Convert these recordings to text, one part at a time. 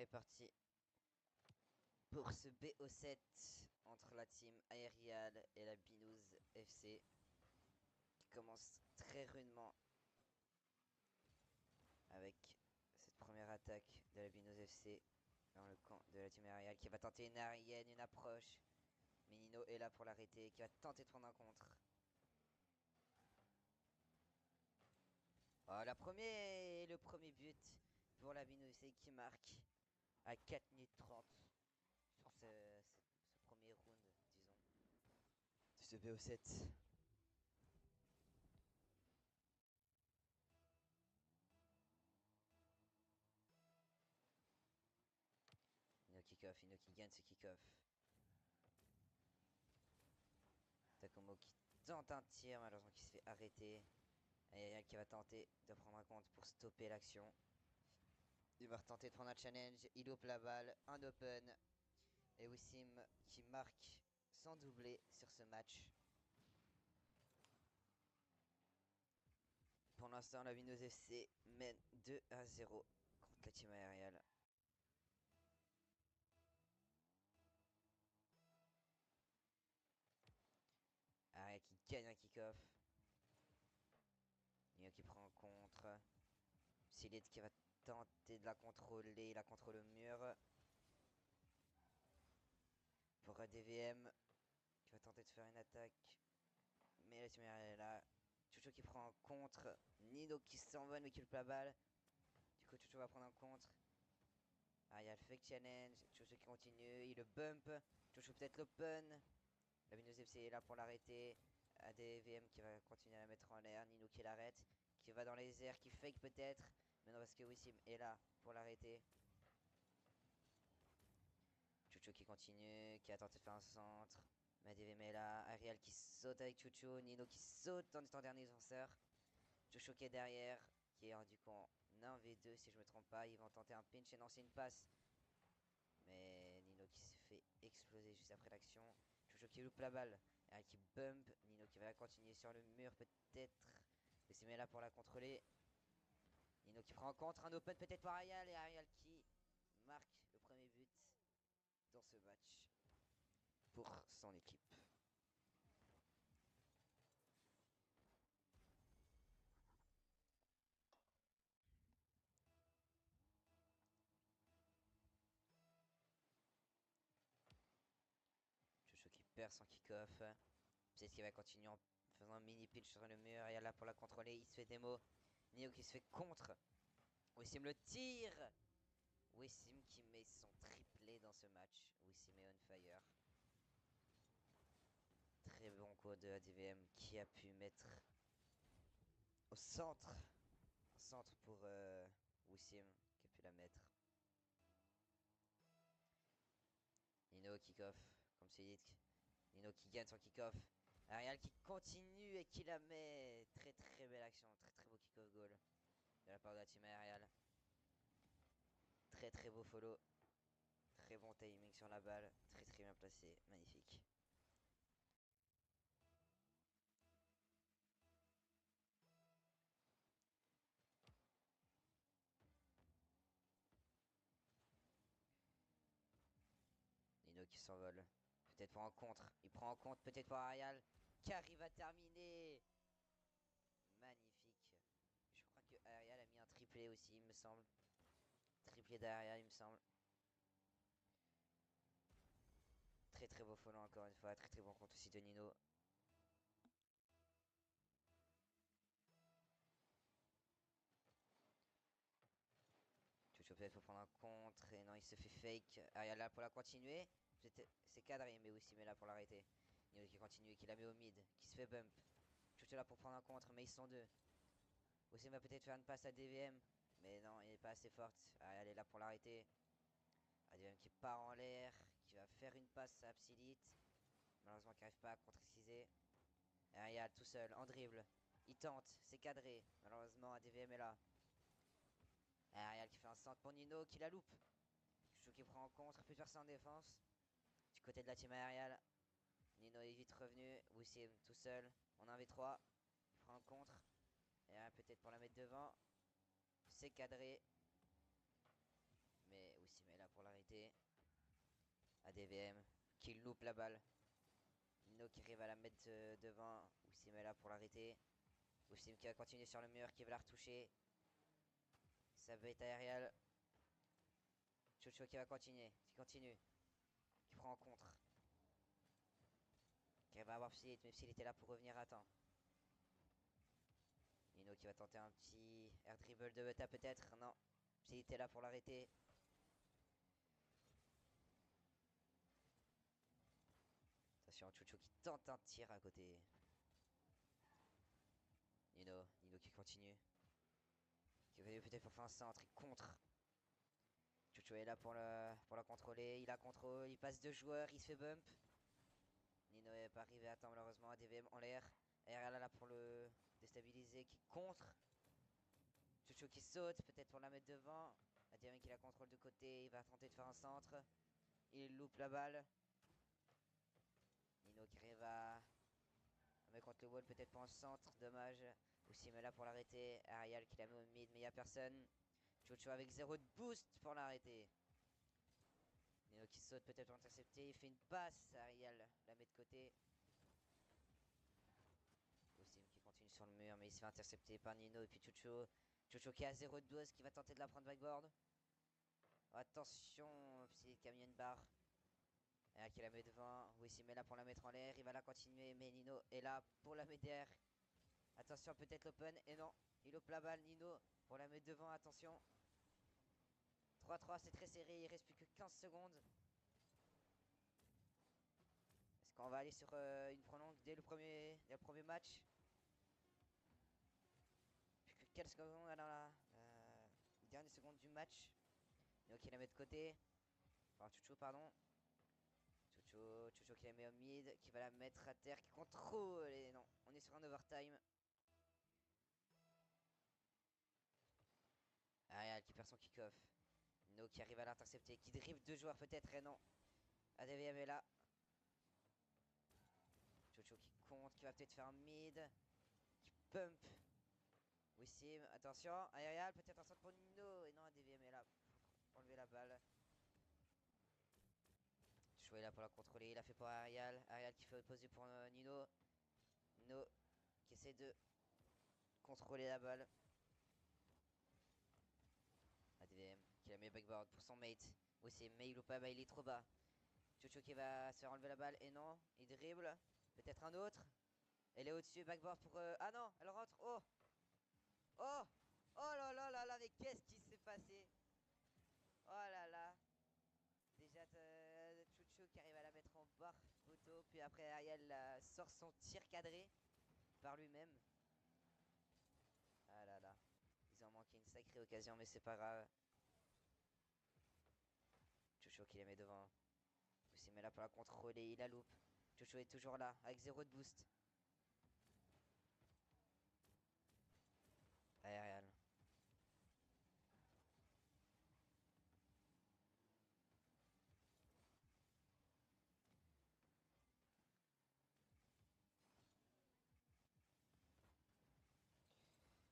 est parti pour ce BO7 entre la team Aerial et la Binous FC qui commence très rudement avec cette première attaque de la Binous FC dans le camp de la team Aerial qui va tenter une aérienne, une approche. Mais Nino est là pour l'arrêter, qui va tenter de prendre un contre. Oh, le premier but pour la Binous FC qui marque à 4 minutes 30 sur ce premier round, disons, de ce BO7. Nino kick-off, Nino qui gagne ce kick-off. Takomo qui tente un tir, malheureusement qui se fait arrêter. Aerial qui va tenter de prendre un compte pour stopper l'action. Il va retenter de prendre un challenge, il loupe la balle, un open. Et Wissim qui marque sans doubler sur ce match. Pour l'instant, la Binous FC mène 2-0 contre la team Aerial. Aerial qui gagne un kick-off. Nino qui prend en contre. Silit qui va tenter de la contrôler. Il la contrôle le mur. Pour ADVM qui va tenter de faire une attaque. Mais la team Aerial est là. Chucho qui prend en contre. Nino qui s'envole mais qui loupe la balle. Du coup, Chucho va prendre en contre. Ah, il y a le fake challenge. Chucho qui continue. Il le bump. Chucho peut-être l'open. La Binous FC est là pour l'arrêter. ADVM qui va continuer à la mettre en l'air. Nino qui l'arrête. Qui va dans les airs. Qui fake peut-être. Mais non, parce que Wissim est là pour l'arrêter. Chucho qui continue. Qui a tenté de faire un centre. Mais ADVM est là. Ariel qui saute avec Chucho. Nino qui saute en étant dernier défenseur. Chucho qui est derrière. Qui est du coup en 1v2 si je me trompe pas. Ils vont tenter un pinch et lancer une passe. Mais Nino qui s'est fait exploser juste après l'action. Chucho qui loupe la balle. Ariel qui bump. Nino qui va continuer sur le mur peut-être. Et s'est mis là pour la contrôler. Nino qui prend en contre. Un open peut-être par Ariel. Et Ariel qui marque le premier but dans ce match pour son équipe. Chucho qui perd son kick-off. Peut-être qu'il va continuer en faisant un mini pitch sur le mur. Et là pour la contrôler, il se fait démo. Nino qui se fait contre. Wissim le tire. Wissim qui met son triplé dans ce match. Wissim est on fire. Très bon coup de ADVM qui a pu mettre au centre. Au centre pour Wissim qui a pu la mettre. Nino kick-off, comme c'est dit. Nino qui gagne son kick-off. Ariel qui continue et qui la met. Très très belle action. Très très beau kick-off goal de la part de la team Ariel. Très très beau follow. Très bon timing sur la balle. Très très bien placé. Magnifique. Nino qui s'envole. Peut-être pour un contre. Il prend en compte peut-être pour Ariel. Qui arrive à terminer. Magnifique. Je crois que Ariel a mis un triplé aussi, il me semble. Triplé d'Ariel, il me semble. Très très beau follow encore une fois. Très très bon compte aussi de Nino. Chucho peut-être pour prendre un contre. Et non, il se fait fake. Ariel là pour la continuer. C'est cadré, mais aussi mais là pour l'arrêter. Nino qui continue et qui la met au mid. Qui se fait bump. Chucho là pour prendre un contre, mais ils sont deux. Aussi va peut-être faire une passe à DVM. Mais non, il n'est pas assez forte. Ariel est là pour l'arrêter. ADVM qui part en l'air. Qui va faire une passe à Psylit. Malheureusement, qui n'arrive pas à concrétiser. Ariel tout seul, en dribble. Il tente, c'est cadré. Malheureusement, ADVM est là. Ariel qui fait un centre pour Nino qui la loupe. Chou qui prend en contre, plus personne en défense. Du côté de la team Ariel, Nino est vite revenu. Wissim tout seul, en 1v3. Il prend en contre. Et peut-être pour la mettre devant. C'est cadré. Mais Wissim est là pour l'arrêter. ADVM qui loupe la balle. Nino qui arrive à la mettre devant. Wissim est là pour l'arrêter. Wissim qui va continuer sur le mur, qui va la retoucher. Ça va être aérial. Chucho qui va continuer, qui continue. Qui prend en contre. Qui va avoir Psylite, mais Psylite était là pour revenir à temps. Nino qui va tenter un petit air dribble de beta peut-être. Non. Psylite est là pour l'arrêter. Attention, Chucho qui tente un tir à côté. Nino qui continue. Qui va peut-être pour faire un centre, il contre. Chucho est là pour la contrôler. Il la contrôle, il passe deux joueurs, il se fait bump. Nino n'est pas arrivé à temps malheureusement. ADVM en l'air. RL là pour le déstabiliser, qui contre. Chucho qui saute, peut-être pour la mettre devant. ADVM qui la contrôle de côté, il va tenter de faire un centre. Il loupe la balle. Nino qui arrive à mettre contre le wall, peut-être pour un centre, dommage. Aussi mais là pour l'arrêter. Ariel qui la met au mid, mais il n'y a personne. Chucho avec 0 de boost pour l'arrêter. Nino qui saute peut-être pour intercepter. Il fait une passe. Ariel la met de côté. Osim qui continue sur le mur, mais il se fait intercepter par Nino et puis Chucho. Chucho qui a 0 de boost, qui va tenter de la prendre backboard. Attention, c'est Camion Bar. Et qui la met devant. Osim est là pour la mettre en l'air. Il va la continuer, mais Nino est là pour la mettre derrière. Attention, peut-être l'open. Et non, il loupe la balle. Nino pour la mettre devant. Attention. 3-3, c'est très serré. Il reste plus que 15 secondes. Est-ce qu'on va aller sur une prolongue dès le premier match? Plus que quelques secondes dans la dernière seconde du match. Nino qui la met de côté. Enfin, Chucho, pardon. Chucho qui la met au mid. Qui va la mettre à terre. Qui contrôle. Et non, on est sur un overtime. Ariel qui perd son kick-off. Nino qui arrive à l'intercepter. Qui dribble deux joueurs peut-être. Et non. ADVM est là. Chucho qui compte. Qui va peut-être faire un mid. Qui pump. Wissim. Attention. Ariel peut-être un centre pour Nino. Et non, ADVM est là pour enlever la balle. Chucho est là pour la contrôler. Il a fait pour Ariel. Ariel qui fait opposer pour Nino. Nino qui essaie de contrôler la balle. ADVM qui la met backboard pour son mate. Aussi, mais il loupe pas, il est trop bas. Chucho qui va se faire enlever la balle. Et non, il dribble. Peut-être un autre. Elle est au-dessus, backboard pour... Ah non, elle rentre. Oh. Oh. Oh là là là là, mais qu'est-ce qui s'est passé? Oh là là. Déjà, Chucho qui arrive à la mettre en barre photo. Puis après, Ariel sort son tir cadré par lui-même. Ah là là. Ils ont manqué une sacrée occasion, mais c'est pas grave. Chucho qui la met devant. Aussi, mais là pour la contrôler, il la loupe. Chucho est toujours là, avec 0 de boost. Aérial.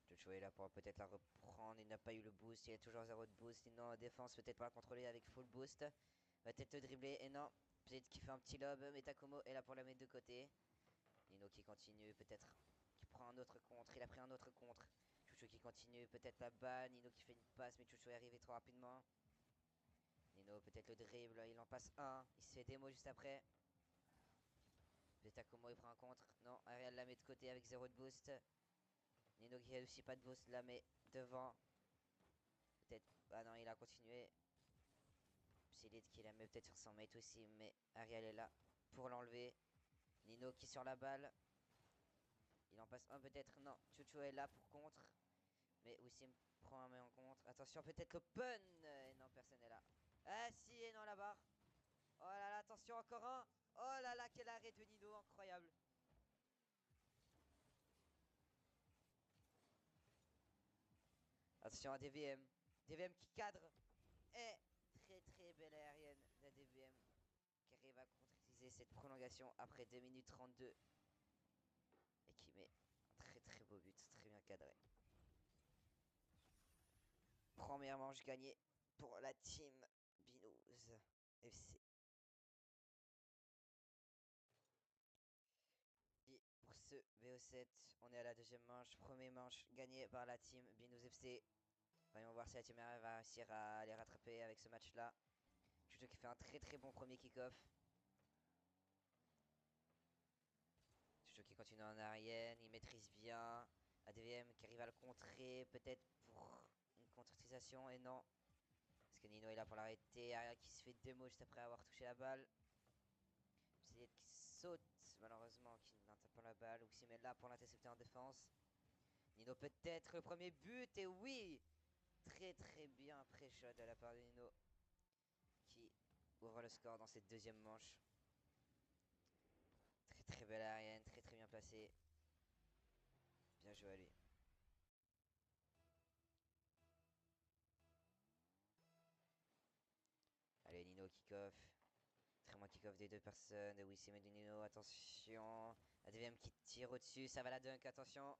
Chucho est là pour peut-être la reprendre. Il n'a pas eu le boost, il a toujours 0 de boost. Non, en défense, peut-être pas la contrôler avec full boost. Va peut-être le dribbler, et non. Peut-être qu'il fait un petit lob, mais Takumo est là pour la mettre de côté. Nino qui continue, peut-être qui prend un autre contre. Il a pris un autre contre. Chucho qui continue, peut-être la balle. Nino qui fait une passe, mais Chucho est arrivé trop rapidement. Nino, peut-être le dribble, il en passe un. Il se fait démo juste après. Peut-être Takumo il prend un contre. Non, Ariel la met de côté avec 0 de boost. Nino qui a aussi pas de boost, la met devant. Peut-être. Ah non, il a continué. Psylite qui la met peut-être sur son mate aussi, mais Ariel est là pour l'enlever. Nino qui est sur la balle. Il en passe un peut-être. Non, Chucho est là pour contre. Mais Wissim prend un main en contre. Attention, peut-être l'open. Et non, personne n'est là. Ah si, et non, la barre. Oh là là, attention, encore un. Oh là là, quel arrêt de Nino, incroyable. Attention à DVM. DVM qui cadre. Et très très belle aérienne de DVM qui arrive à concrétiser cette prolongation après 2 minutes 32. Et qui met un très très beau but, très bien cadré. Première manche gagnée pour la team Binous FC. Et pour ce VO7, on est à la deuxième manche. Premier manche gagné par la team Binous FC. Voyons voir si la team RR va réussir à les rattraper avec ce match-là. Chucho qui fait un très bon premier kick-off. Chucho qui continue en arrière, il maîtrise bien. ADVM qui arrive à le contrer, peut-être pour une concrétisation, et non. Parce que Nino est là pour l'arrêter. Ariel qui se fait démo juste après avoir touché la balle. Psylite qui saute, malheureusement, qui n'atteint pas la balle. Wixim est là pour l'intercepter en défense. Nino peut-être le premier but, et oui! Très bien pré-shot de la part de Nino. Qui ouvre le score dans cette deuxième manche. Très belle aérienne, très bien placée. Bien joué à lui. Allez, Nino kick-off. Très bon kick-off des deux personnes. De Wissem et de Nino, attention. ADVM qui tire au-dessus, ça va la dunk, attention.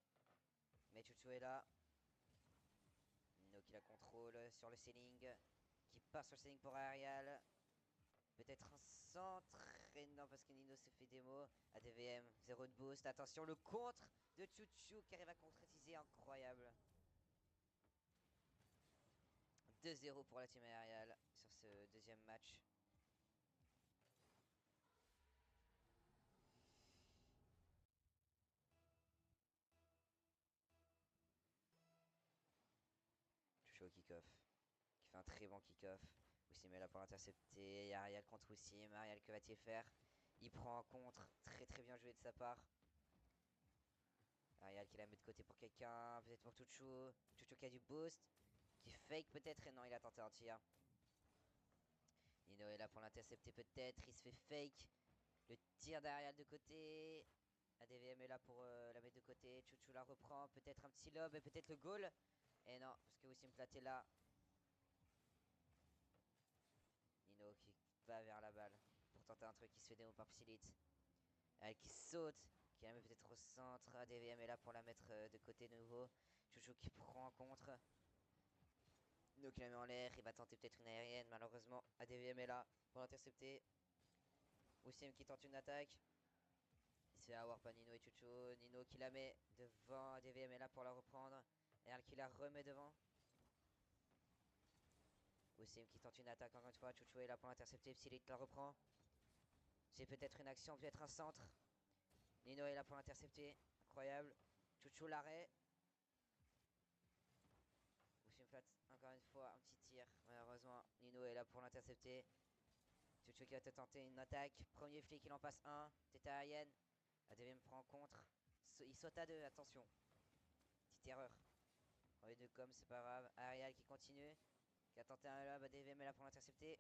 Mais Chuchu est là. Nino qui la contrôle sur le ceiling. Qui passe sur le ceiling pour Arial. Peut-être un centre. Et non, parce que Nino s'est fait démo. ADVM, 0 de boost. Attention, le contre de Chuchu qui arrive à concrétiser. Incroyable. 2-0 pour la team Arial sur ce deuxième match. Chuchu au kick-off. Qui fait un très bon kick-off. Wissem est là pour l'intercepter. Arial contre Wissem. Arial, que va-t-il faire? Il prend un contre. Très bien joué de sa part. Arial qui la met de côté pour quelqu'un. Peut-être pour Chuchu. Chuchu qui a du boost. Qui fake peut-être. Et non, il a tenté un tir. Nino est là pour l'intercepter peut-être. Il se fait fake. Le tir d'Arial de côté. ADVM est là pour la mettre de côté. Chuchu la reprend. Peut-être un petit lob et peut-être le goal. Et non, parce que Wissem Plat est là. Nino qui va vers la balle pour tenter un truc qui se fait démo par Psylite. Elle qui saute, qui la met peut-être au centre. ADVM est là pour la mettre de côté de nouveau. Chuchu qui prend en contre. Nino qui la met en l'air. Il va tenter peut-être une aérienne. Malheureusement, ADVM est là pour l'intercepter. Wissem qui tente une attaque. Il se fait avoir par Nino et Chuchu. Nino qui la met devant. ADVM est là pour la reprendre. Elle qui la remet devant. Wissem qui tente une attaque encore une fois. Chuchu est là pour l'intercepter. Psylite la reprend. C'est peut-être une action, peut-être un centre. Nino est là pour l'intercepter. Incroyable. Chuchu l'arrêt. Wissem Plat, encore une fois, un petit tir. Malheureusement, Nino est là pour l'intercepter. Chuchu qui va te tenter une attaque. Premier flic, il en passe un. Teta Ayen. ADVM prend en contre. Il saute à deux, attention. Petite erreur. Premier de com, c'est pas grave. Arial qui continue. Qui a tenté un lob. ADVM est là pour l'intercepter.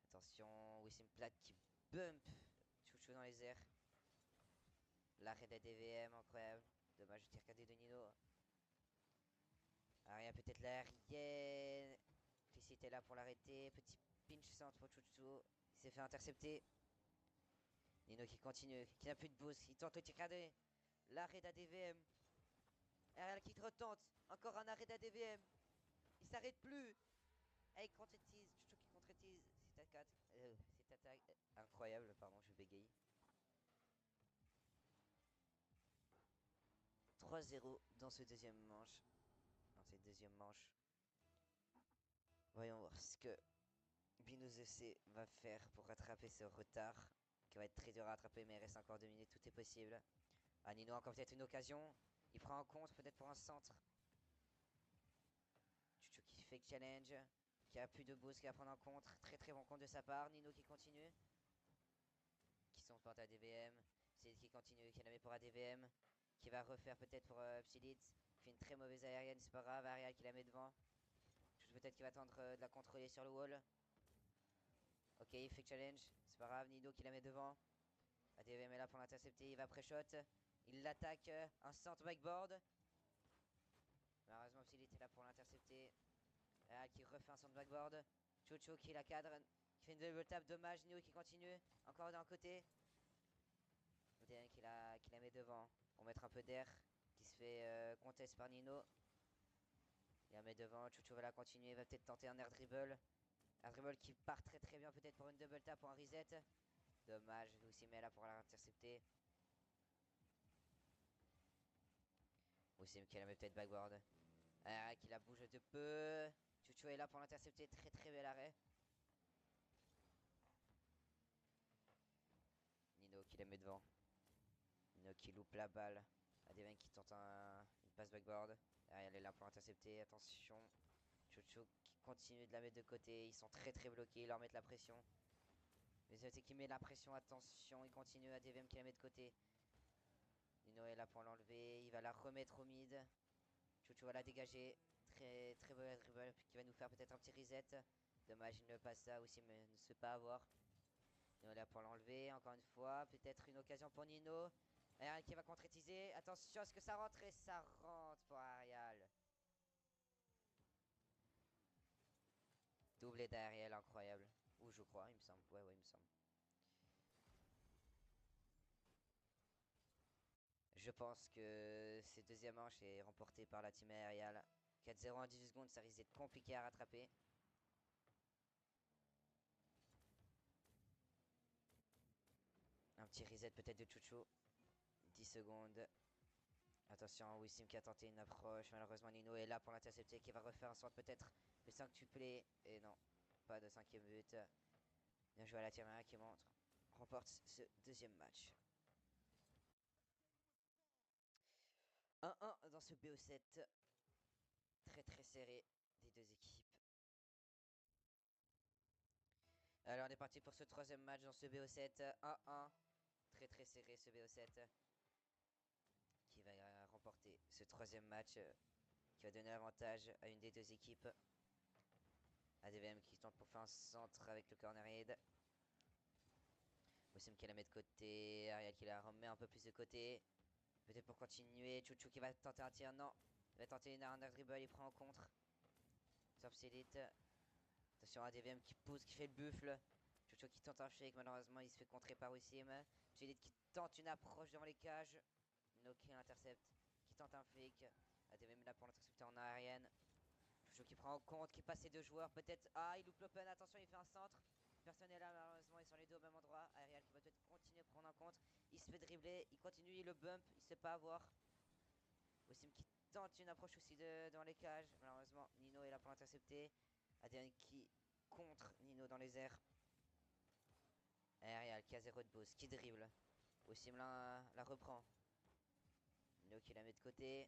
Attention, Wissem Plat qui bump Chuchu dans les airs. L'arrêt d'ADVM, incroyable. Dommage, tir cadré de Nino. Aria peut-être l'aérienne. Félicité est là pour l'arrêter. Petit pinch centre pour Chuchu. Il s'est fait intercepter. Nino qui continue, qui n'a plus de boost. Il tente le tir cadré. L'arrêt d'ADVM. Ariel qui retente. Encore un arrêt d'ADVM. Il s'arrête plus. Et il concrétise. Chuchu qui concrétise. C'est attaque. C'est attaque. Incroyable, pardon, je bégaye. 3-0 dans ce deuxième manche. Dans cette deuxième manche. Voyons voir ce que Binous FC va faire pour rattraper ce retard. Qui va être très dur à rattraper, mais il reste encore 2 minutes, tout est possible. Ah, Nino encore peut-être une occasion. Il prend en compte peut-être pour un centre. Chuchu qui fait challenge. Qui a plus de boost, qui va prendre en compte. Très bon compte de sa part. Nino qui continue. Qui sont portés à DVM. Psylite qui continue, qui la met pour ADVM. Qui va refaire peut-être pour Psylite. Qui fait une très mauvaise aérienne, c'est pas grave. Ariel qui la met devant. Peut-être qu'il va tendre de la contrôler sur le wall. Ok, il fait challenge. C'est pas grave, Nino qui la met devant. ADVM est là pour l'intercepter. Il va pré-shot. Il l'attaque. Un centre backboard. Malheureusement, Psylite est là pour l'intercepter. Qui refait un centre backboard. Chuchu qui la cadre. Qui fait une double tap. Dommage. Nino qui continue. Encore d'un côté. ADVM qui la met devant. Pour mettre un peu d'air. Qui se fait contest par Nino. Il la met devant, Chouchou va la continuer, va peut-être tenter un air dribble. Air dribble qui part très bien peut-être pour une double tap ou un reset. Dommage, Wissim est là pour l'intercepter. Wissim qui la met peut-être backboard. Qui la bouge de peu. Chouchou est là pour l'intercepter, très bel arrêt. Nino qui la met devant. Nino qui loupe la balle. Adeven qui tente une passe backboard. Elle est là pour intercepter, attention. Chouchou qui continue de la mettre de côté. Ils sont très bloqués, ils leur mettent la pression. Mais c'est qui met la pression, attention. Il continue, ADVM qui la met de côté. Nino est là pour l'enlever. Il va la remettre au mid. Chouchou va la dégager. Très beau dribble qui va nous faire peut-être un petit reset. Dommage, il ne passe ça aussi, mais ne se fait pas avoir. Nino est là pour l'enlever. Encore une fois, peut-être une occasion pour Nino. Arial qui va concrétiser. Attention, est-ce que ça rentre? Et ça rentre pour Arial. Doublé d'Ariel, incroyable. Ou je crois, il me semble. Ouais, il me semble. Je pense que cette deuxième manche est remportée par la team aériale. 4-0 en 18 secondes, ça risque d'être compliqué à rattraper. Un petit reset peut-être de Chouchou. 10 secondes. Attention, Wissim qui a tenté une approche. Malheureusement, Nino est là pour l'intercepter, qui va refaire un sort peut-être le 5-tuplé. Et non, pas de 5e but. Bien joué à la team aériale qui remporte ce deuxième match. 1-1 dans ce BO7. Très serré des deux équipes. Alors on est parti pour ce troisième match dans ce BO7. 1-1. Très serré ce BO7. Qui va remporter ce troisième match. Qui va donner l'avantage à une des deux équipes. ADVM qui tente pour faire un centre avec le corner aid. Wissim qui la met de côté. Ariel qui la remet un peu plus de côté. Peut-être pour continuer. Chouchou qui va tenter un tir. Non. Il va tenter une under dribble. Il prend en contre. Elite. Attention, ADVM qui pousse, qui fait le buffle. Chouchou qui tente un shake. Malheureusement, il se fait contrer par Wissim. Elite qui tente une approche devant les cages. No qui l'intercepte. Qui tente un fake. ADVM là pour l'intercepter en aérienne. Chouchou qui prend en compte, qui passe ses deux joueurs. Peut-être. Ah, il loupe l'open. Attention, il fait un centre. Personne n'est là, malheureusement. Ils sont les deux au même endroit. Ariel qui va peut-être continuer à prendre en compte. Il se fait dribbler. Il continue, il le bump. Il ne sait pas avoir. Wissim qui tente une approche aussi dans les cages. Malheureusement, Nino est là pour l'intercepter. Adrien qui contre Nino dans les airs. Ariel qui a 0 de boost, qui dribble. Wissim la reprend. Nino qui la met de côté.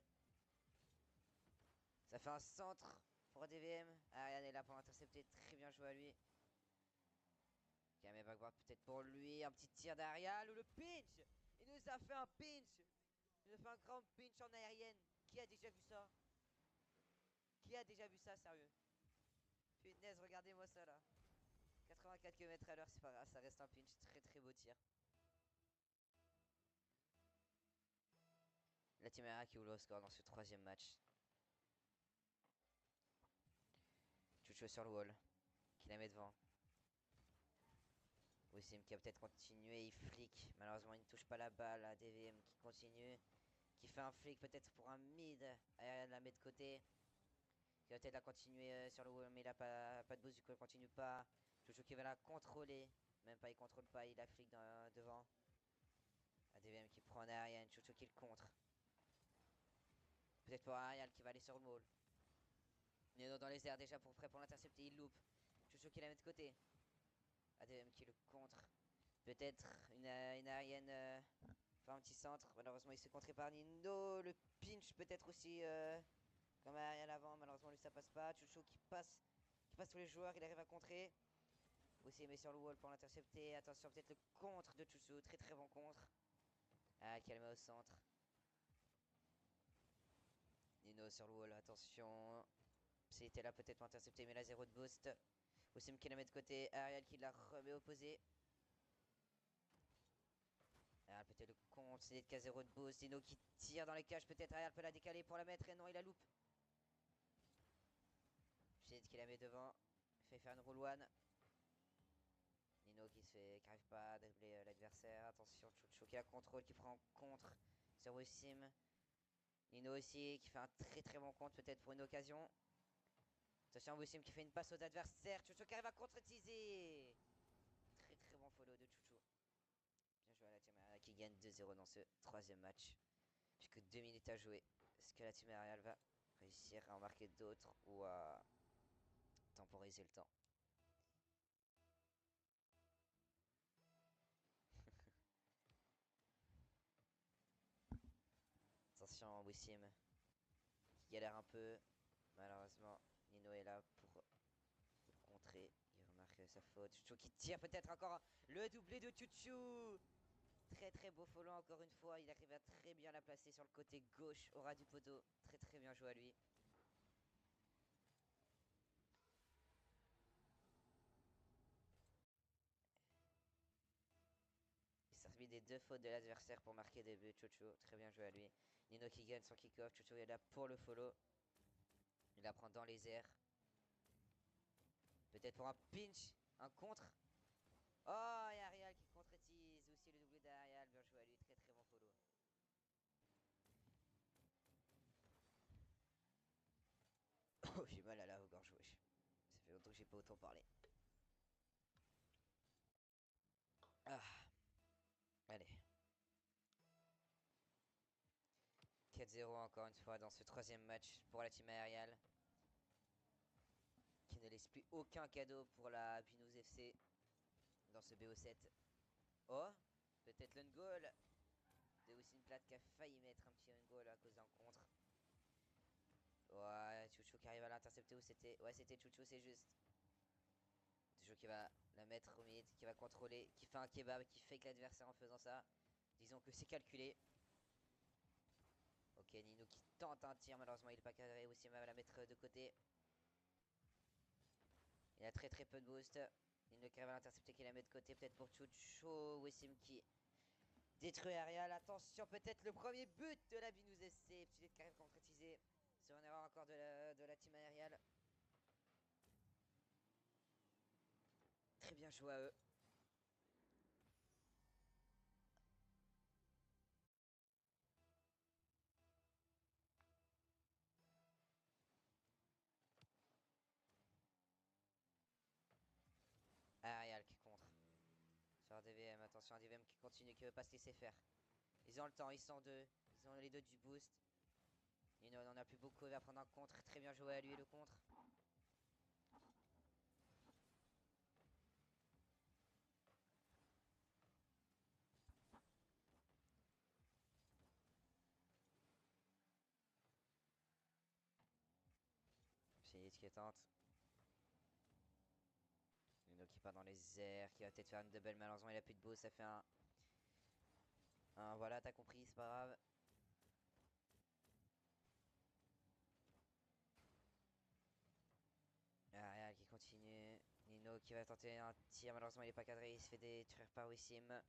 Ça fait un centre pour DVM. Ariane est là pour l'intercepter. Très bien joué à lui. Kamé backboard peut-être pour lui. Un petit tir d'Arial ou le pinch. Il nous a fait un pinch. Il nous a fait un grand pinch en aérienne. Qui a déjà vu ça? Qui a déjà vu ça, sérieux? Punaise, regardez-moi ça là. 84 km/h, c'est pas grave, ça reste un pinch. Très beau tir. La team Aira qui ouvre le score dans ce troisième match. Chouchou sur le wall. Qui la met devant. Wissim qui a peut-être continué, il flic. Malheureusement, il ne touche pas la balle. ADVM qui continue. Qui fait un flic peut-être pour un mid. Ariane la met de côté. Qui va peut-être la continuer sur le wall, mais il a pas de boost, du coup, il continue pas. Chouchou qui va la contrôler. Même pas, il contrôle pas, il a flic devant. ADVM qui prend en Ariane. Chouchou qui le contre. Peut-être pour Ariane qui va aller sur le wall. Nino dans les airs déjà prêt pour l'intercepter, il loupe. Chouchou qui la met de côté. ADVM qui le contre. Peut-être une Ariane faire un petit centre. Malheureusement, il se fait contrer par Nino. Le pinch peut-être aussi comme Ariane avant. Malheureusement, lui ça passe pas. Chouchou qui passe tous les joueurs. Il arrive à contrer. Aussi, il met sur le wall pour l'intercepter. Attention, peut-être le contre de Chouchou. Très bon contre. Ah, qui le met au centre. Nino sur le wall. Attention. C'était là peut-être pour intercepter, mais là 0 de boost. Aussi qui la met de côté. Ariel qui la remet opposé. Ariel peut-être le contre, c'est de 0 de boost. Dino qui tire dans les cages, peut-être Ariel peut la décaler pour la mettre. Et non, il la loupe. Shade qui la met devant. Fait faire une roll one. Nino qui n'arrive pas à dribbler l'adversaire. Attention, Chouchou qui la contrôle, qui prend en contre sur Wissim. Nino aussi qui fait un très bon compte peut-être pour une occasion. Attention, Wissim qui fait une passe aux adversaires. Chucho qui arrive à concrétiser. Très très bon follow de Chucho. Bien joué à la team Arial qui gagne 2-0 dans ce troisième match. Plus que 2 minutes à jouer. Est-ce que la team Arial va réussir à en marquer d'autres ou à temporiser le temps? Attention, Wissim qui galère un peu. Malheureusement, Nino est là pour contrer. Il remarque sa faute. Chucho qui tire peut-être encore le doublé de Chucho. Très très beau follow encore une fois. Il arrive à très bien la placer sur le côté gauche au ras du poteau. Très très bien joué à lui. Il servi des deux fautes de l'adversaire pour marquer des buts. Chucho, très bien joué à lui. Nino qui gagne son kick-off. Chucho est là pour le follow. Il la prend dans les airs. Peut-être pour un pinch, un contre. Oh, et Arial qui concrétise aussi le doublé d'Arial. Bien joué à lui, très très bon follow. Oh, j'ai mal à la gorge, wesh. Ça fait longtemps que j'ai pas autant parlé. Ah. Allez. 4-0 encore une fois dans ce troisième match pour la team aériale. Qui ne laisse plus aucun cadeau pour la Binous FC dans ce BO7. Oh, peut-être l'ungoal de Wissin Platte qui a failli mettre un petit ungoal à cause d'un contre. Ouais, Chucho qui arrive à l'intercepter ou c'était... Ouais, c'était Chucho, c'est juste. Chucho qui va la mettre au mid, qui va contrôler, qui fait un kebab, qui fake l'adversaire en faisant ça. Disons que c'est calculé. Ok, Nino qui tente un tir, malheureusement il n'est pas cadré. Wissim va la mettre de côté. Il a très très peu de boost. Nino qui arrive à l'intercepter, qui la met de côté, peut-être pour Chucho. Wissim qui détruit Arial. Attention, peut-être le premier but de la Binous FC. Petit qui arrive concrétisé sur une erreur encore de la team aériale. Très bien joué à eux. Arial qui contre. Sur un DVM, attention, un DVM qui continue, qui veut pas se laisser faire. Ils ont le temps, ils sont deux. Ils ont les deux du boost. Nino n'en a plus beaucoup, il va prendre un contre. Très bien joué à lui le contre. C'est qui tente. Nino qui part dans les airs, qui va peut-être faire une double. Malheureusement, il a plus de boost, ça fait un voilà, t'as compris, c'est pas grave. Arial qui continue. Nino qui va tenter un tir. Malheureusement, il n'est pas cadré. Il se fait détruire par Wissim.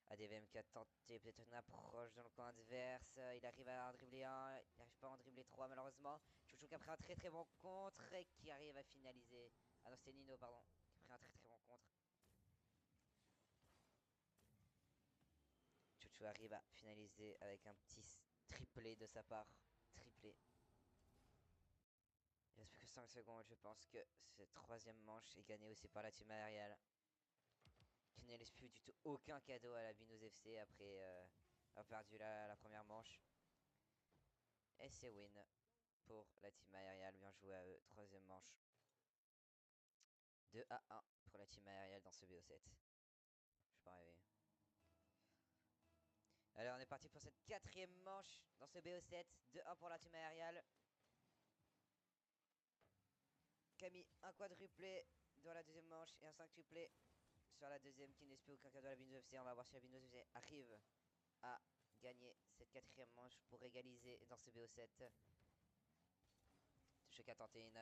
ADVM qui a tenté peut-être une approche dans le coin adverse. Il arrive à en dribbler un. Il n'arrive pas à en dribbler trois, malheureusement. Chouchou qui a pris un très très bon contre et qui arrive à finaliser. Ah non, c'était Nino, pardon. Qui a pris un très très bon contre. Chouchou arrive à finaliser avec un petit triplé de sa part. Triplé. Il reste plus que 5 secondes. Je pense que cette troisième manche est gagnée aussi par la team aériale. Qui ne laisse plus du tout aucun cadeau à la Binous FC après avoir perdu la première manche. Et c'est win pour la team aériale. Bien joué à eux. Troisième manche. 2-1 pour la team aériale dans ce BO7. Je suis pas rêvé. Alors on est parti pour cette quatrième manche dans ce BO7. 2-1 pour la team aériale. Camille, un quadruplé dans la deuxième manche et un quintuplé sur la deuxième qui n'espère aucun cadeau à la Binous FC. On va voir si la Binous FC arrive à gagner cette quatrième manche pour égaliser dans ce BO7. Chucho qui a tenté une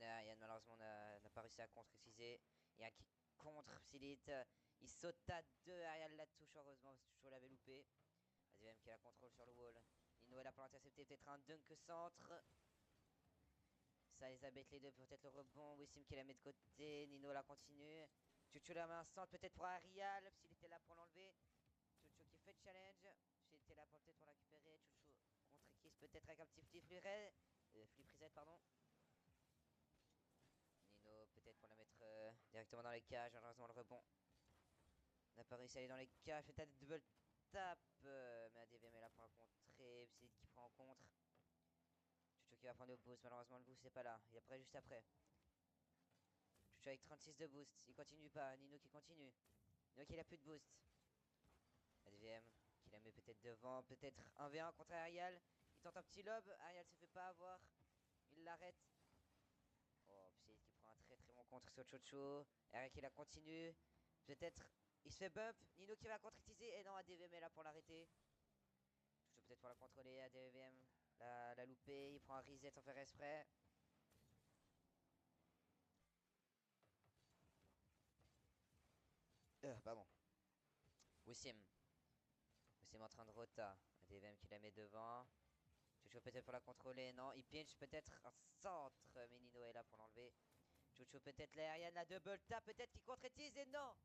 aérienne, malheureusement n'a pas réussi à concrétiser. Il y a un qui contre Silite. Il saute à deux, Arial la touche heureusement parce que Chucho l'avait loupé. ADVM qui a la contrôle sur le wall. Nino est là pour l'intercepter, peut-être un dunk centre. Ça les abête les deux, peut-être le rebond. Wissim qui la met de côté, Nino la continue. Chucho la main centre, peut-être pour Arial, s'il était là pour l'enlever. Chucho qui fait challenge. S'il était là pour peut-être pour la récupérer. Chucho contre Kiss peut-être avec un petit flip reset, pardon. Directement dans les cages, malheureusement le rebond. On n'a pas réussi à aller dans les cages, peut-être double tap. Mais ADVM est là pour la contrer. Psy qui prend en contre. Chucho qui va prendre le boost, malheureusement le boost n'est pas là. Il est prêt juste après. Chucho avec 36 de boost, il continue pas. Nino qui continue. Nino qui a plus de boost. ADVM qui la met peut-être devant, peut-être 1v1 contre Ariel. Il tente un petit lob, Ariel se fait pas avoir. Il l'arrête. Oh, Psy qui prend un très très bon contre sur Chocho. Ariel qui la continue. Peut-être il se fait bump. Nino qui va contre-utiliser. Et non, ADVM est là pour l'arrêter. Chocho peut-être pour la contrôler. ADVM la louper. Il prend un reset sans faire exprès. Pardon. Wissim. Wissim en train de rota. ADVM qui la met devant. Chucho peut-être pour la contrôler. Non, il pinch peut-être un centre. Mais Nino est là pour l'enlever. Chucho peut-être l'aérienne, la double tap peut-être qui concrétise. Et non!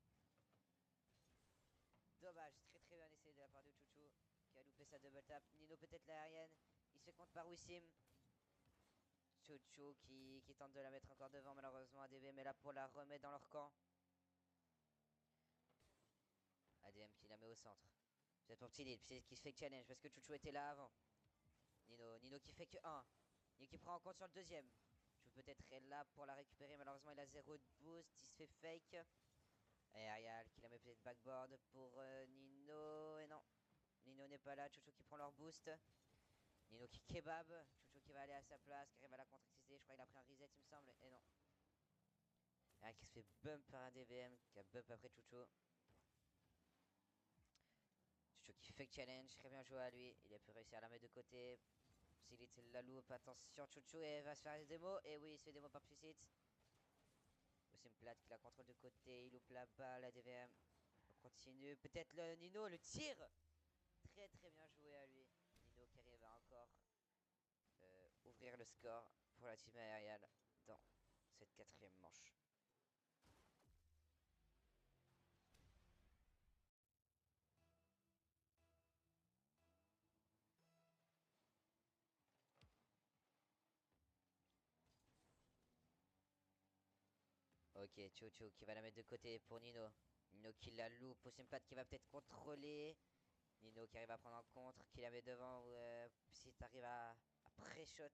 Dommage, très très bien essayé de la part de Chucho qui a loupé sa double tap. Nino peut-être l'aérienne. Il se fait contre par Wissim. Chucho qui tente de la mettre encore devant. Malheureusement, ADVM est là pour la remettre dans leur camp. ADM qui la met au centre. Peut-être pour Petit Lille qui se fait challenge parce que Chucho était là avant. Nino qui fait que 1. Nino qui prend en compte sur le deuxième. Je peux peut-être être là pour la récupérer. Malheureusement, il a 0 de boost. Il se fait fake. Et Ariel qui la met peut-être backboard pour Nino. Et non, Nino n'est pas là. Chucho qui prend leur boost. Nino qui kebab. Chucho qui va aller à sa place, qui arrive à la contre-utiliser. Je crois qu'il a pris un reset, il me semble. Et non. Ariel qui se fait bump par un DVM, qui a bump après Chucho. Chucho qui fait challenge. Très bien joué à lui. Il a pu réussir à la mettre de côté. Psylit la loupe. Attention, Chucho et va se faire des démos. Et oui, il se fait démo par Psylit. Aussi une plate qui la contrôle de côté. Il loupe la balle. La DVM. On continue. Peut-être le Nino, le tir. Très très bien joué à lui. Nino qui arrive à encore ouvrir le score pour la team aérienne dans cette 4ème manche. Ok, Chocho qui va la mettre de côté pour Nino. Nino qui la loupe. Aussi une plate qui va peut-être contrôler. Nino qui arrive à prendre en contre, qui la met devant. Si tu arrives à pré-shot.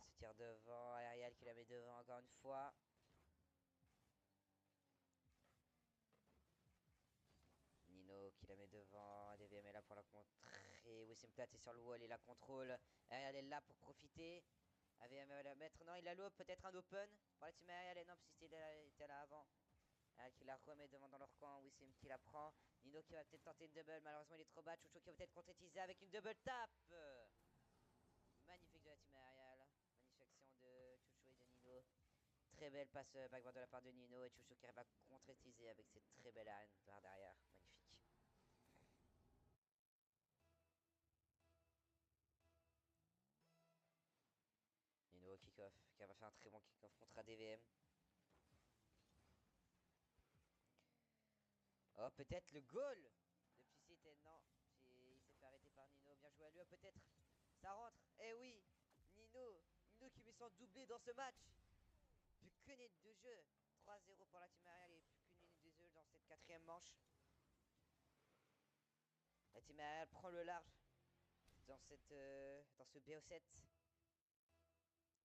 Se tire devant. Ariel qui la met devant encore une fois. Nino qui la met devant. ADVM est là pour la contrer. Wissim Plat est sur le wall. Il la contrôle. Ariel est là pour profiter. AVM va la mettre. Non, il la loupe. Peut-être un open pour la team Ariel. Et non, parce qu'il était là avant. Ariel qui la remet devant dans leur camp. Wissim qui la prend. Nino qui va peut-être tenter une double. Malheureusement, il est trop bas. Chucho qui va peut-être concrétiser avec une double tap. Magnifique de la team Ariel. Magnifique action de Chucho et de Nino. Très belle passe backboard de la part de Nino. Et Chucho qui arrive à concrétiser avec cette très belle arène par derrière. Magnifique. Nino au kick-off, qui va faire un très bon kick-off contre ADVM. Oh, peut-être le goal de Psycite. Non, il s'est fait arrêter par Nino. Bien joué à lui. Oh, peut-être ça rentre. Eh oui, Nino. Nino qui met son doublé dans ce match. Plus qu'une minute de jeu. 3-0 pour la team Ariel et plus qu'une minute de jeu dans cette 4ème manche. La team Ariel prend le large dans ce BO7.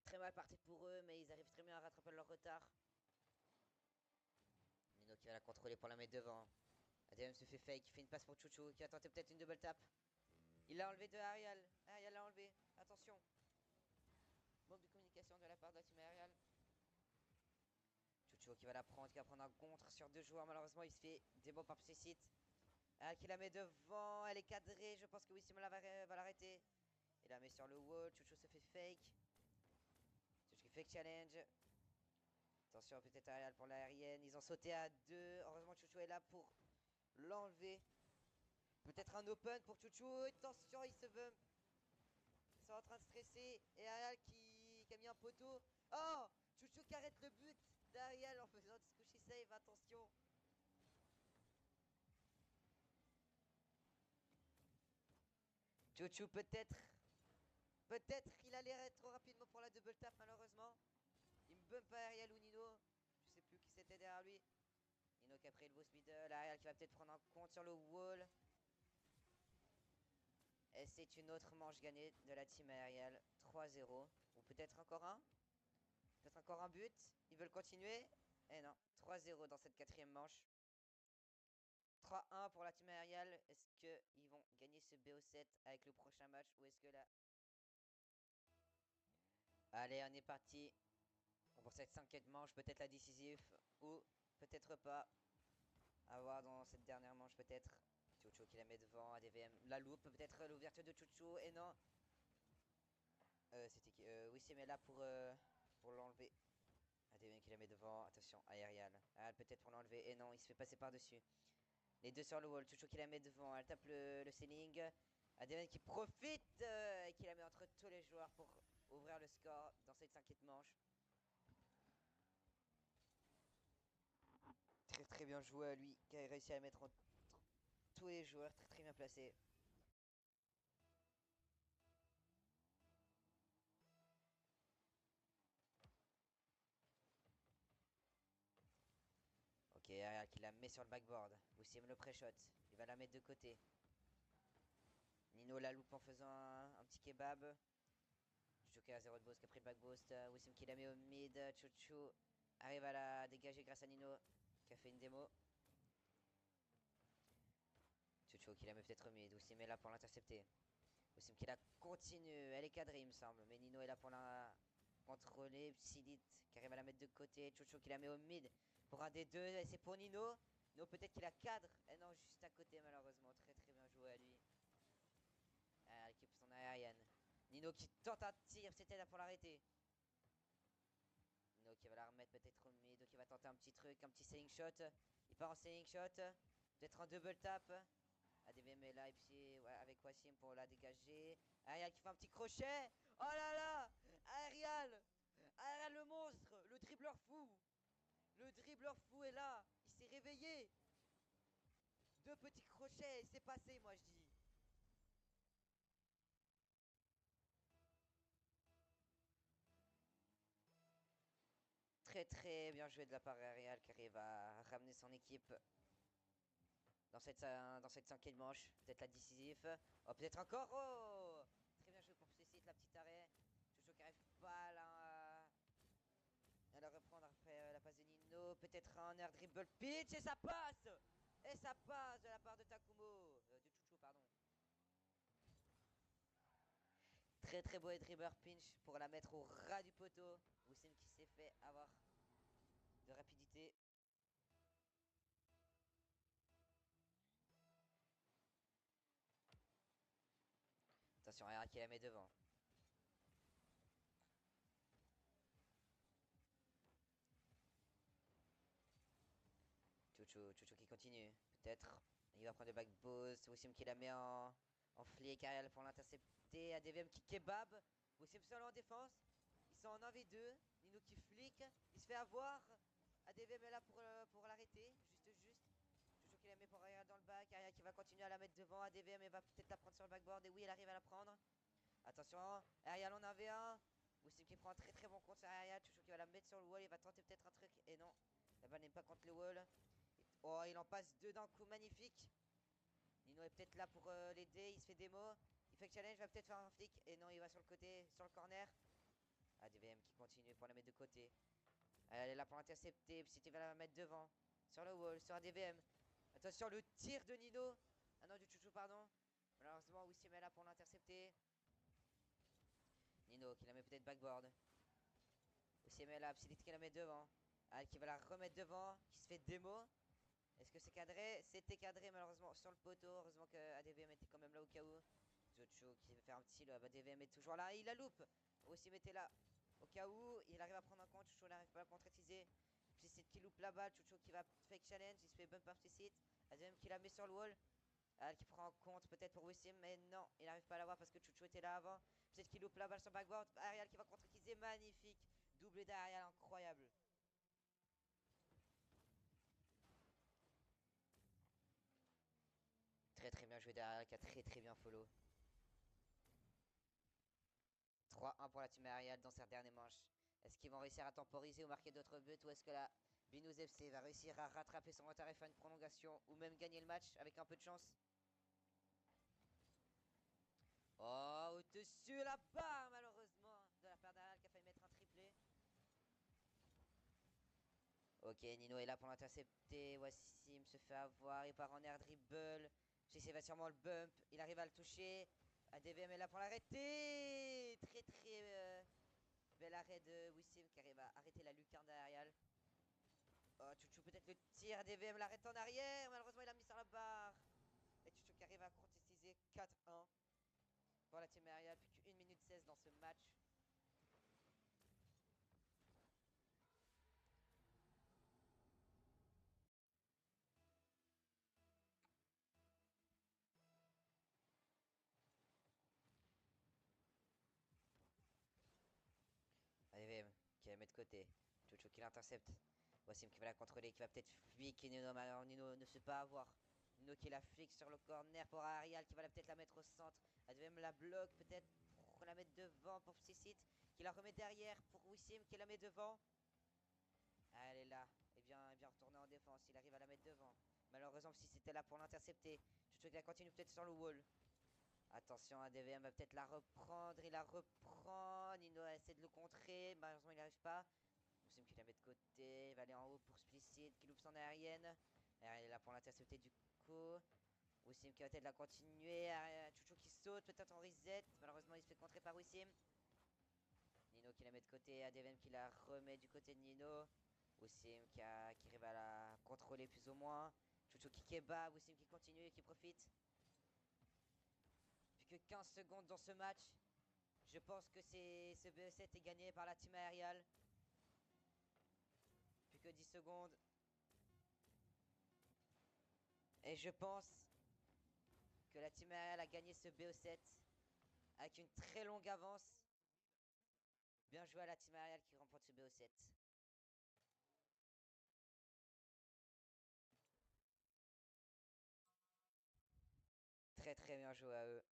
Très mal parti pour eux, mais ils arrivent très bien à rattraper leur retard. Nino qui va la contrôler pour la mettre devant. ADM se fait fake, il fait une passe pour Chucho qui a tenté peut-être une double tap. Il l'a enlevé de Ariel. Ariel l'a enlevé. Attention. Manque de communication de la part de la team Ariel. Chucho qui va la prendre, qui va prendre un contre sur 2 joueurs. Malheureusement, il se fait démo par Psycite. Ariel qui la met devant. Elle est cadrée. Je pense que Wissim va l'arrêter. Il la met sur le wall. Chucho se fait fake. Chucho qui fake challenge. Attention, peut-être Ariel pour l'aérienne. Ils ont sauté à 2. Heureusement, Chucho est là pour l'enlever. Peut-être un open pour Chucho. Attention, il se bump. Ils sont en train de stresser. Et Ariel qui a mis un poteau. Oh, Chucho qui arrête le but d'Ariel en faisant du squishy save. Attention. Chucho peut-être. Peut-être qu'il allait trop rapidement pour la double tap malheureusement. Il me bump pas Ariel ou Nino. c'était derrière lui. Nino qui a pris le boost middle. Arial qui va peut-être prendre en compte sur le wall. Et c'est une autre manche gagnée de la team aériale. 3-0. Ou peut-être encore un. Peut-être encore un but. Ils veulent continuer. Et non. 3-0 dans cette quatrième manche. 3-1 pour la team aériale. Est-ce qu'ils vont gagner ce BO7 avec le prochain match? Ou est-ce que là... Allez, on est parti. Pour cette cinquième manche, peut-être la décisive. Ou peut-être pas. À voir dans cette dernière manche peut-être. Chucho qui la met devant, ADVM. La loupe, peut-être l'ouverture de Chucho. Et non. C'était qui Oui, c'est mais là pour l'enlever. ADVM qui la met devant. Attention, aérial. Ah, peut-être pour l'enlever. Et non, il se fait passer par-dessus. Les deux sur le wall. Chucho qui la met devant. Elle tape le ceiling. ADVM qui profite et qui la met entre tous les joueurs pour ouvrir le score dans cette cinquième manche. Très très bien joué à lui qui a réussi à mettre entre tous les joueurs. Très très bien placé. Ok, Arial qui la met sur le backboard. Wissem le pré-shot. Il va la mettre de côté. Nino la loupe en faisant un petit kebab. Joker à 0 de boost qui a pris le back boost. Wissem qui la met au mid. Chouchou arrive à la dégager grâce à Nino qui a fait une démo. Chouchou qui la met peut-être au mid. Wissem est là pour l'intercepter. Wissem qui la continue. Elle est cadrée, il me semble. Mais Nino est là pour la contrôler. Psylite qui arrive à la mettre de côté. Chouchou qui la met au mid pour un des deux. Et c'est pour Nino. Nino peut-être qu'il la cadre. Et non, juste à côté, malheureusement. Très très bien joué à lui. L'équipe son aérienne. Nino qui tente un tir. C'était là pour l'arrêter. Nino qui va la remettre peut-être au mid. Qui va tenter un petit truc. Un petit sailing shot. Il part en sailing shot. Peut-être un double tap. ADVM est là et puis ouais, avec Wassim pour la dégager. Arial qui fait un petit crochet. Oh là là, Arial. Arial le monstre. Le dribbleur fou. Le dribbleur fou est là. Il s'est réveillé. Deux petits crochets et c'est passé, moi je dis. Très très bien joué de la part d'Arial qui arrive à ramener son équipe dans cette cinquième manche. Peut-être la décisive. Oh, peut-être encore. Oh, très bien joué pour Cécile, la petite arrêt. Toujours qui arrive pas là. À la reprendre après la passe de Nino. Peut-être un air dribble pitch et ça passe. Et ça passe de la part de Takumo. De Chuchu, pardon. Très très beau dribble pinch pour la mettre au ras du poteau. Wissem qui s'est fait avoir de rapidité. Attention, Hera qui la met devant. Chuchu qui continue. Peut-être. Il va prendre le back boost. Wissem qui la met en flic. Ariel pour l'intercepter. ADVM qui kebab. Wissem seul en défense. Ils sont en 1v2. Nino qui flic. Il se fait avoir. ADVM est là pour l'arrêter. Juste. Chuchu qui la met pour Ariel dans le back. Ariel qui va continuer à la mettre devant. ADVM elle va peut-être la prendre sur le backboard. Et oui, elle arrive à la prendre. Attention. Ariel en 1v1. Wissem qui prend un très très bon compte sur Ariel. Chuchu qui va la mettre sur le wall. Il va tenter peut-être un truc. Et non. La balle n'est pas contre le wall. Oh, il en passe deux d'un coup, magnifique. Nino est peut-être là pour l'aider. Il se fait démo. Il fait le challenge, va peut-être faire un flic. Et non, il va sur le côté, sur le corner. ADVM qui continue pour la mettre de côté. Elle est là pour l'intercepter. Psy va la mettre devant. Sur le wall, sur ADVM. Attention, le tir de Nino. Ah non, du chouchou, pardon. Malheureusement, Wissem est là pour l'intercepter. Nino qui la met peut-être backboard. Wissem est là, Psy qui la met devant. Elle qui va la remettre devant. Qui se fait démo. Est-ce que c'est cadré? C'était cadré malheureusement sur le poteau. Heureusement que ADVM était quand même là au cas où. Jocho qui veut faire un petit lob. ADVM est toujours là. Il la loupe. Aussi mettait là. Au cas où il arrive à prendre un compte. Chucho n'arrive pas à concrétiser. Plicite qui loupe la balle. Chucho qui va fake challenge. Il se fait bump par Plicite. ADVM qui la met sur le wall. Qui prend en compte peut-être pour Wissim. Mais non, il n'arrive pas à l'avoir parce que Chucho était là avant. Peut-être qu'il loupe la balle sur backboard. Arial qui va concrétiser. Magnifique. Doublé d'Arial. Incroyable. Très très bien joué derrière, qui a très très bien follow. 3-1 pour la team Arial dans cette dernière manche. Est-ce qu'ils vont réussir à temporiser ou marquer d'autres buts ou est-ce que la Binous FC va réussir à rattraper son retard et faire une prolongation ou même gagner le match avec un peu de chance. Oh, au-dessus la barre malheureusement de la part d'Aral qui a failli mettre un triplé. Ok, Nino est là pour l'intercepter. Wassim se fait avoir. Il part en air dribble. JC va sûrement le bump. Il arrive à le toucher. ADVM est là pour l'arrêter. Très très bel arrêt de Wassim qui arrive à arrêter la lucarne d'Arial. Oh, Chouchou peut-être le tir. ADVM l'arrête en arrière. Malheureusement, il a mis sur la barre. Et Chouchou qui arrive à contestiser 4-1 pour la team Arial. Plus qu'1 minute 16 dans ce match. ADVM qui la met de côté. Chouchou qui l'intercepte. Wassim qui va la contrôler, qui va peut-être fliquer Nino, mais alors Nino ne se pas avoir. Nino qui la flique sur le corner pour Arial qui va peut-être la mettre au centre. ADVM la bloque peut-être pour la mettre devant pour Psycite qui la remet derrière pour Wassim qui la met devant. Ah, elle est là. Et bien retourner en défense. Il arrive à la mettre devant. Malheureusement, si c'était là pour l'intercepter. Chouchou qui la continue peut-être sur le wall. Attention, ADVM va peut-être la reprendre. Il la reprend. Nino essaie de le contrer. Malheureusement, il n'y arrive pas. Wassim qui la met de côté. Il va aller en haut pour Splicit qui loupe son aérienne. Elle est là pour l'intercepter du coup. Wassim qui va peut-être la continuer. Chouchou qui saute peut-être en reset. Malheureusement, il se fait contrer par Wassim. Nino qui la met de côté. ADVM qui la remet du côté de Nino. Wassim qui arrive à la contrôler plus ou moins. Chouchou qui kebab. Wassim qui continue et qui profite. Plus que 15 secondes dans ce match. Je pense que ce BE7 est gagné par la team aériale. Plus que 10 secondes. Et je pense que la team aériale a gagné ce BO7 avec une très longue avance. Bien joué à la team aériale qui remporte ce BO7. Très très bien joué à eux.